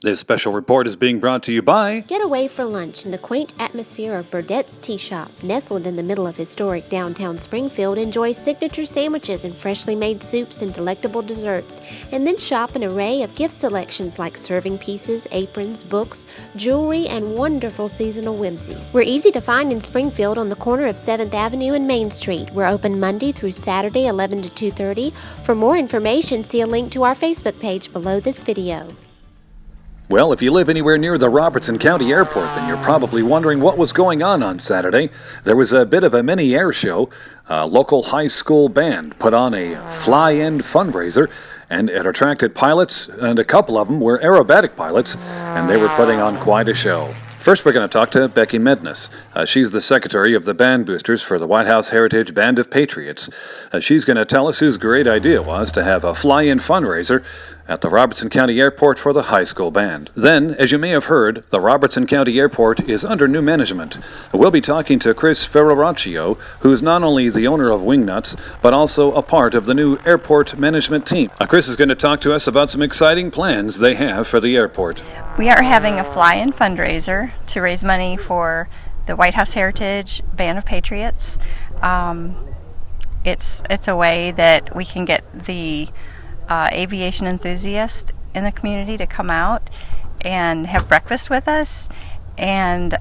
This special report is being brought to you by... Get away for lunch in the quaint atmosphere of Burdett's Tea Shop. Nestled in the middle of historic downtown Springfield, enjoy signature sandwiches and freshly made soups and delectable desserts. And then shop an array of gift selections like serving pieces, aprons, books, jewelry, and wonderful seasonal whimsies. We're easy to find in Springfield on the corner of 7th Avenue and Main Street. We're open Monday through Saturday, 11 to 2:30. For more information, see a link to our Facebook page below this video. Well, if you live anywhere near the Robertson County Airport, then you're probably wondering what was going on Saturday. There was a bit of a mini air show. A local high school band put on a FlyIn Fundraiser, and it attracted pilots, and a couple of them were aerobatic pilots, and they were putting on quite a show. First, we're going to talk to Becky Mednes. She's the secretary of the band boosters for the White House Heritage Band of Patriots. She's going to tell us whose great idea was to have a fly-in fundraiser at the Robertson County Airport for the high school band. Then, as you may have heard, the Robertson County Airport is under new management. We'll be talking to Chris Ferraraccio, who's not only the owner of Wingnuts, but also a part of the new airport management team. Chris is going to talk to us about some exciting plans they have for the airport. We are having a fly-in fundraiser to raise money for the White House Heritage Band of Patriots. It's a way that we can get the aviation enthusiasts in the community to come out and have breakfast with us, and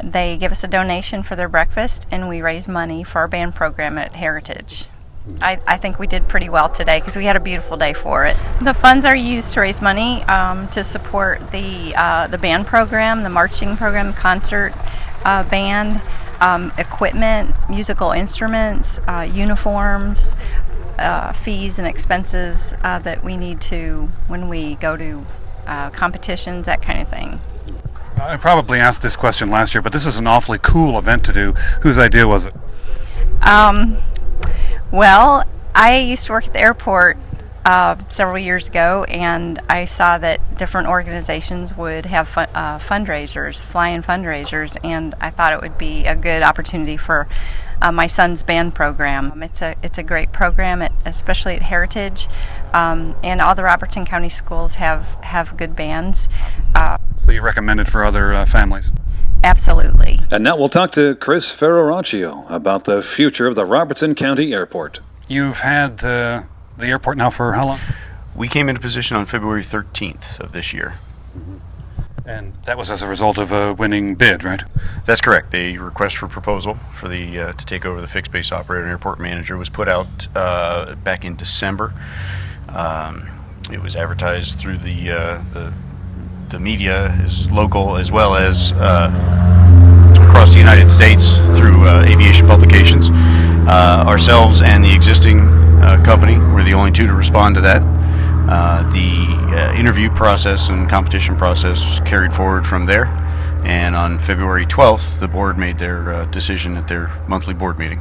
they give us a donation for their breakfast, and we raise money for our band program at Heritage. I think we did pretty well today because we had a beautiful day for it. The funds are used to raise money to support the band program, the marching program, concert band, equipment, musical instruments, uniforms, fees and expenses that we need to when we go to competitions, that kind of thing. I probably asked this question last year, but this is an awfully cool event to do. Whose idea was it? Well, I used to work at the airport several years ago, and I saw that different organizations would have fundraisers, fly-in fundraisers, and I thought it would be a good opportunity for my son's band program. It's a great program, especially at Heritage, and all the Robertson County schools have good bands. So you recommend it for other families? Absolutely. And now we'll talk to Chris Ferraraccio about the future of the Robertson County Airport. You've had the airport now for how long? We came into position on February 13th of this year. And that was as a result of a winning bid, right? That's correct. A request for proposal for the to take over the fixed base operator and airport manager was put out back in December. It was advertised through the media, as local as well as across the United States through aviation publications. Ourselves and the existing company were the only two to respond to that. The interview process and competition process carried forward from there, and on February 12th the board made their decision at their monthly board meeting.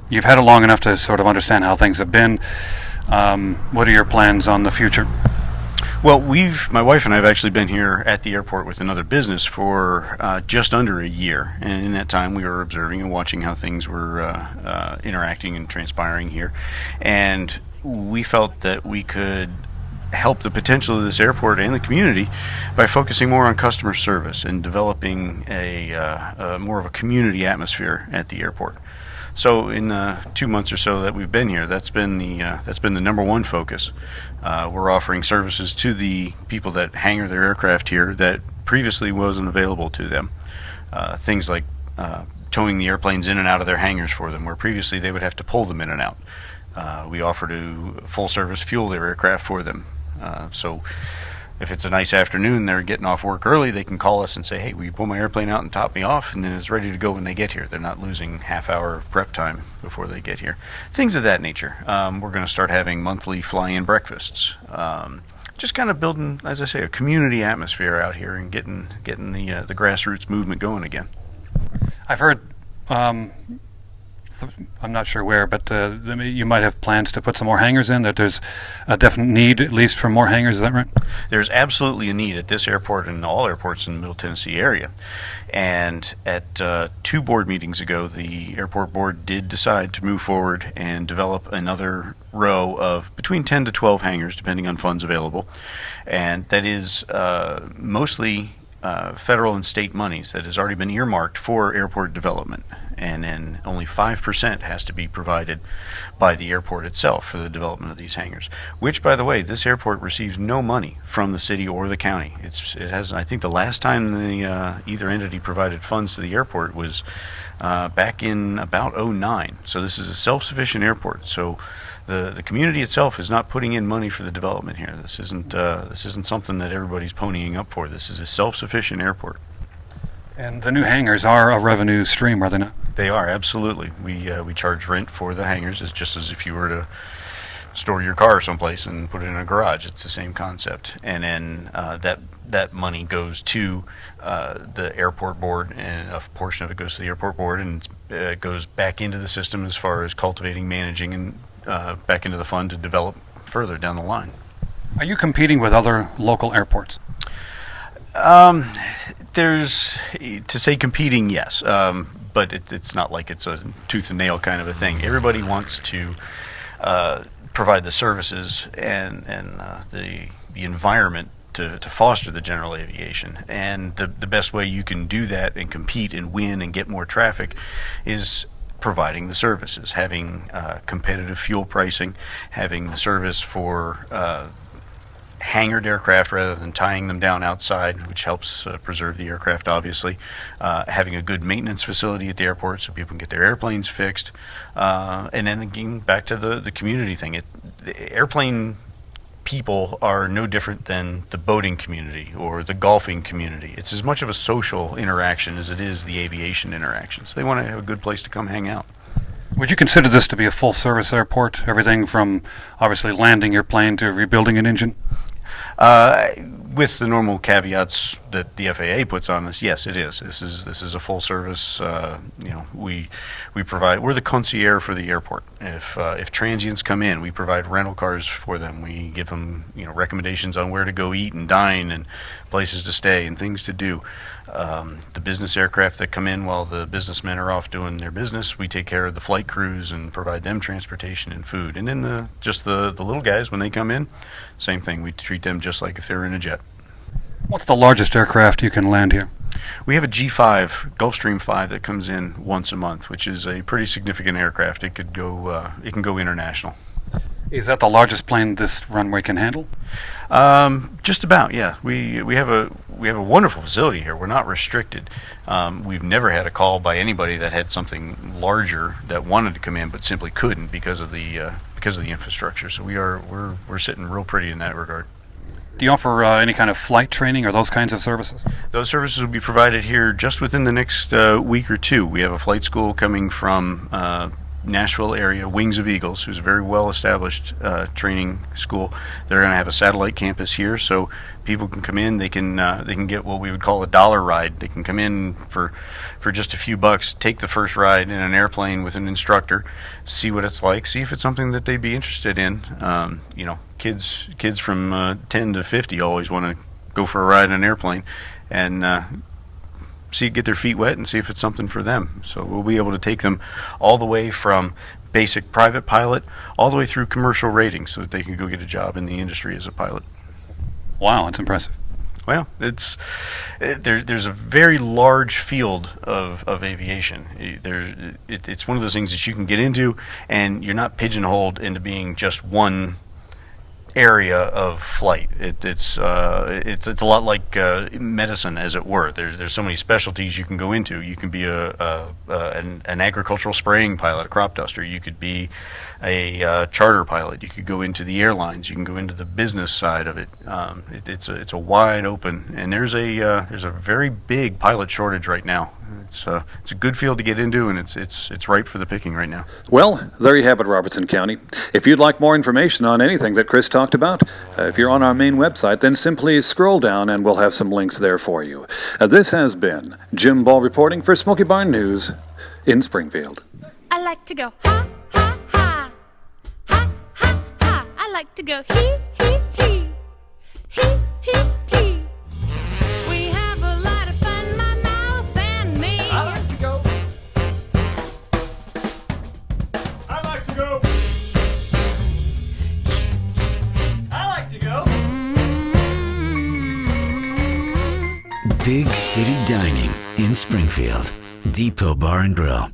You've had it long enough to sort of understand how things have been. What are your plans on the future? Well, my wife and I have actually been here at the airport with another business for just under a year, and in that time we were observing and watching how things were interacting and transpiring here, and we felt that we could help the potential of this airport and the community by focusing more on customer service and developing a more of a community atmosphere at the airport. So in 2 months or so that we've been here, that's been the number one focus. We're offering services to the people that hangar their aircraft here that previously wasn't available to them. Things like towing the airplanes in and out of their hangars for them, where previously they would have to pull them in and out. We offer to full service fuel their aircraft for them. So if it's a nice afternoon, they're getting off work early, they can call us and say, hey, will you pull my airplane out and top me off? And then it's ready to go when they get here. They're not losing half-hour of prep time before they get here. Things of that nature. We're going to start having monthly fly-in breakfasts. Just kind of building, as I say, a community atmosphere out here and getting the grassroots movement going again. I've heard I'm not sure where, but you might have plans to put some more hangars in, that there's a definite need, at least, for more hangars. Is that right? There's absolutely a need at this airport and all airports in the Middle Tennessee area. And at 2 board meetings ago, the airport board did decide to move forward and develop another row of between 10 to 12 hangars, depending on funds available. And that is mostly federal and state monies that has already been earmarked for airport development. And then only 5% has to be provided by the airport itself for the development of these hangars, which, by the way, this airport receives no money from the city or the county. It has, I think the last time either entity provided funds to the airport was back in about '09. So this is a self-sufficient airport. So the community itself is not putting in money for the development here. This isn't something that everybody's ponying up for. This is a self-sufficient airport. And the new hangars are a revenue stream, are they not? They are, absolutely. We charge rent for the hangars. It's just as if you were to store your car someplace and put it in a garage. It's the same concept. And then that money goes to the airport board, and a portion of it goes to the airport board, and it goes back into the system as far as cultivating, managing, and back into the fund to develop further down the line. Are you competing with other local airports? There's, to say competing, yes, but it's not like it's a tooth and nail kind of a thing. Everybody wants to provide the services and the environment to foster the general aviation. And the best way you can do that and compete and win and get more traffic is providing the services, having competitive fuel pricing, having the service for hangared aircraft rather than tying them down outside, which helps preserve the aircraft, obviously. Having a good maintenance facility at the airport so people can get their airplanes fixed. And then again, back to the community thing. The airplane people are no different than the boating community or the golfing community. It's as much of a social interaction as it is the aviation interaction. So they want to have a good place to come hang out. Would you consider this to be a full-service airport? Everything from obviously landing your plane to rebuilding an engine? With the normal caveats that the FAA puts on this, yes, it is. This is a full service. We provide. We're the concierge for the airport. If transients come in, we provide rental cars for them. We give them recommendations on where to go eat and dine and places to stay and things to do. The business aircraft that come in while the businessmen are off doing their business, we take care of the flight crews and provide them transportation and food. And then the little guys, when they come in, same thing. We treat them just like if they're in a jet. What's the largest aircraft you can land here? We have a G5, Gulfstream 5, that comes in once a month, which is a pretty significant aircraft. It can go international. Is that the largest plane this runway can handle? Just about, yeah. We have a wonderful facility here. We're not restricted. We've never had a call by anybody that had something larger that wanted to come in but simply couldn't because of the infrastructure. So we're sitting real pretty in that regard. Do you offer any kind of flight training or those kinds of services? Those services will be provided here just within the next week or two. We have a flight school coming from Nashville area, Wings of Eagles, who's a very well-established training school. They're going to have a satellite campus here, so people can come in. They can get what we would call a dollar ride. They can come in for just a few bucks, take the first ride in an airplane with an instructor, see what it's like, see if it's something that they'd be interested in. Kids from 10 to 50 always want to go for a ride in an airplane, and get their feet wet and see if it's something for them. So we'll be able to take them all the way from basic private pilot all the way through commercial ratings so that they can go get a job in the industry as a pilot. Wow, that's impressive. Well, there's a very large field of aviation. It's one of those things that you can get into and you're not pigeonholed into being just one area of flight. It's a lot like medicine, as it were. There's so many specialties you can go into. You can be an agricultural spraying pilot, a crop duster. You could be a charter pilot. You could go into the airlines. You can go into the business side of it. It's a wide open, and there's a very big pilot shortage right now. It's a good field to get into, and it's ripe for the picking right now. Well, there you have it, Robertson County. If you'd like more information on anything that Chris talked about, if you're on our main website, then simply scroll down and we'll have some links there for you. This has been Jim Ball reporting for Smoky Barn News in Springfield. like to go ha, ha, ha. Ha, ha, ha. I like to go hee, hee, hee. Hee, hee, hee. We have a lot of fun, my mouth and me. I like to go. I like to go. I like to go. Big City Dining in Springfield. Depot Bar and Grill.